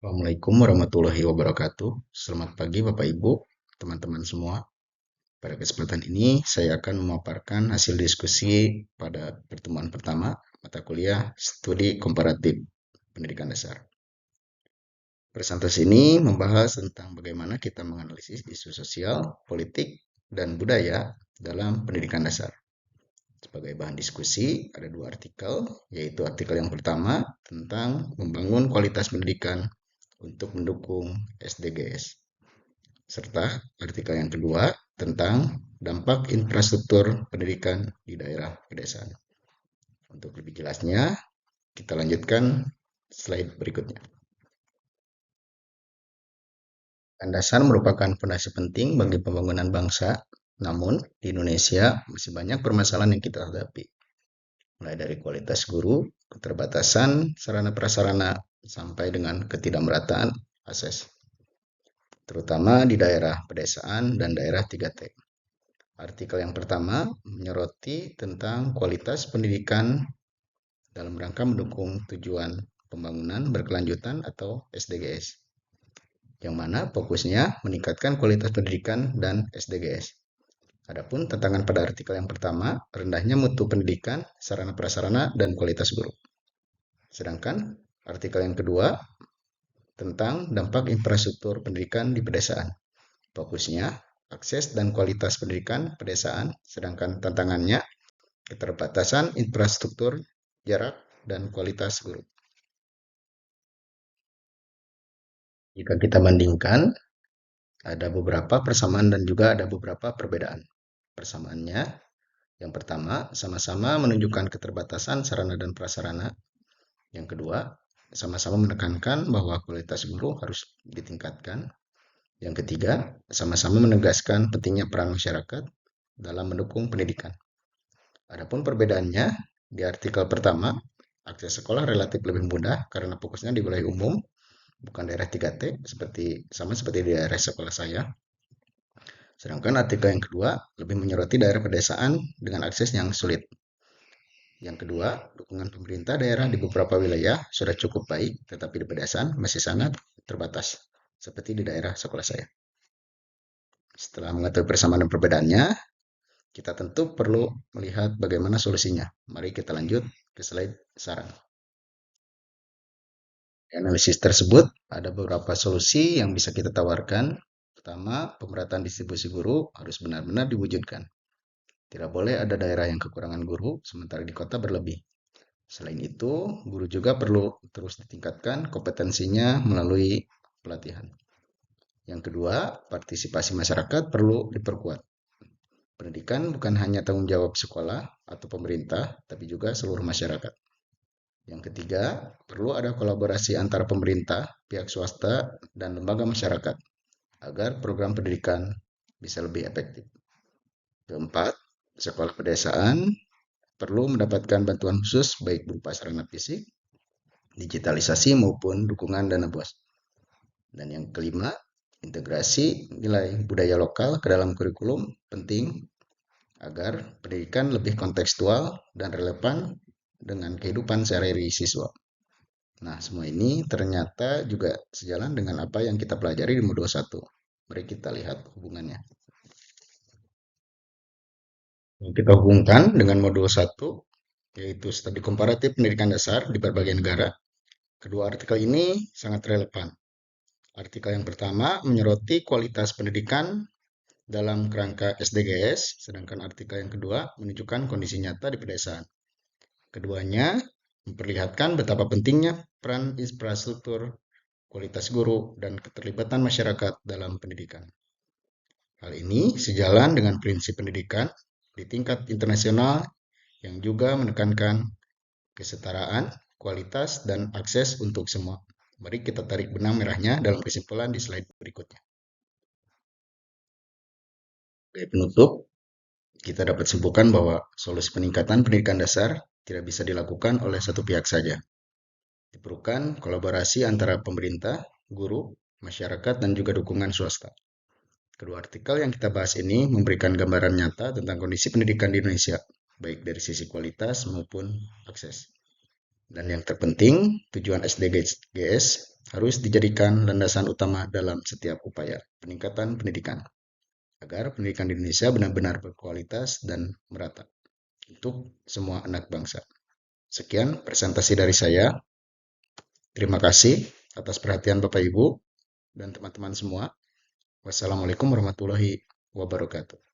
Assalamualaikum warahmatullahi wabarakatuh. Selamat pagi Bapak Ibu, teman-teman semua. Pada kesempatan ini saya akan memaparkan hasil diskusi pada pertemuan pertama mata kuliah Studi Komparatif Pendidikan Dasar. Presentasi ini membahas tentang bagaimana kita menganalisis isu sosial, politik, dan budaya dalam pendidikan dasar. Sebagai bahan diskusi, ada dua artikel, yaitu artikel yang pertama tentang membangun kualitas pendidikan untuk mendukung SDGs, serta artikel yang kedua tentang dampak infrastruktur pendidikan di daerah pedesaan. Untuk lebih jelasnya, kita lanjutkan slide berikutnya. Pendidikan dasar merupakan fondasi penting bagi pembangunan bangsa, namun di Indonesia masih banyak permasalahan yang kita hadapi, mulai dari kualitas guru, keterbatasan sarana prasarana, sampai dengan ketidakmerataan akses, terutama di daerah pedesaan dan daerah 3T. Artikel yang pertama menyoroti tentang kualitas pendidikan dalam rangka mendukung tujuan pembangunan berkelanjutan atau SDGs, yang mana fokusnya meningkatkan kualitas pendidikan dan SDGs. Adapun tantangan pada artikel yang pertama, rendahnya mutu pendidikan, sarana prasarana, dan kualitas guru. Sedangkan artikel yang kedua tentang dampak infrastruktur pendidikan di pedesaan. Fokusnya akses dan kualitas pendidikan pedesaan, sedangkan tantangannya keterbatasan infrastruktur, jarak, dan kualitas guru. Jika kita bandingkan, ada beberapa persamaan dan juga ada beberapa perbedaan. Persamaannya, yang pertama, sama-sama menunjukkan keterbatasan sarana dan prasarana. Yang kedua, sama-sama menekankan bahwa kualitas guru harus ditingkatkan. Yang ketiga, sama-sama menegaskan pentingnya peran masyarakat dalam mendukung pendidikan. Adapun perbedaannya, di artikel pertama, akses sekolah relatif lebih mudah karena fokusnya di wilayah umum, bukan daerah 3T, sama seperti di daerah sekolah saya. Sedangkan artikel yang kedua lebih menyoroti daerah pedesaan dengan akses yang sulit. Yang kedua, dukungan pemerintah daerah di beberapa wilayah sudah cukup baik, tetapi di pedesaan masih sangat terbatas, seperti di daerah sekolah saya. Setelah mengetahui persamaan dan perbedaannya, kita tentu perlu melihat bagaimana solusinya. Mari kita lanjut ke slide saran. Di analisis tersebut, ada beberapa solusi yang bisa kita tawarkan. Pertama, pemerataan distribusi guru harus benar-benar diwujudkan. Tidak boleh ada daerah yang kekurangan guru, sementara di kota berlebih. Selain itu, guru juga perlu terus ditingkatkan kompetensinya melalui pelatihan. Yang kedua, partisipasi masyarakat perlu diperkuat. Pendidikan bukan hanya tanggung jawab sekolah atau pemerintah, tapi juga seluruh masyarakat. Yang ketiga, perlu ada kolaborasi antara pemerintah, pihak swasta, dan lembaga masyarakat agar program pendidikan bisa lebih efektif. Keempat, sekolah pedesaan perlu mendapatkan bantuan khusus baik berupa sarana fisik, digitalisasi maupun dukungan dana BOS. Dan yang kelima, integrasi nilai budaya lokal ke dalam kurikulum penting agar pendidikan lebih kontekstual dan relevan dengan kehidupan sehari-hari siswa. Nah, semua ini ternyata juga sejalan dengan apa yang kita pelajari di modul 1. Mari kita lihat hubungannya. Kita hubungkan dengan modul 1, yaitu studi komparatif pendidikan dasar di berbagai negara. Kedua artikel ini sangat relevan. Artikel yang pertama menyoroti kualitas pendidikan dalam kerangka SDGs, sedangkan artikel yang kedua menunjukkan kondisi nyata di pedesaan. Keduanya memperlihatkan betapa pentingnya peran infrastruktur, kualitas guru, dan keterlibatan masyarakat dalam pendidikan. Hal ini sejalan dengan prinsip pendidikan di tingkat internasional yang juga menekankan kesetaraan, kualitas, dan akses untuk semua. Mari kita tarik benang merahnya dalam kesimpulan di slide berikutnya. Sebagai penutup, kita dapat simpulkan bahwa solusi peningkatan pendidikan dasar tidak bisa dilakukan oleh satu pihak saja. Diperlukan kolaborasi antara pemerintah, guru, masyarakat, dan juga dukungan swasta. Kedua artikel yang kita bahas ini memberikan gambaran nyata tentang kondisi pendidikan di Indonesia, baik dari sisi kualitas maupun akses. Dan yang terpenting, tujuan SDGs harus dijadikan landasan utama dalam setiap upaya peningkatan pendidikan, agar pendidikan di Indonesia benar-benar berkualitas dan merata untuk semua anak bangsa. Sekian presentasi dari saya. Terima kasih atas perhatian Bapak Ibu dan teman-teman semua. Wassalamualaikum warahmatullahi wabarakatuh.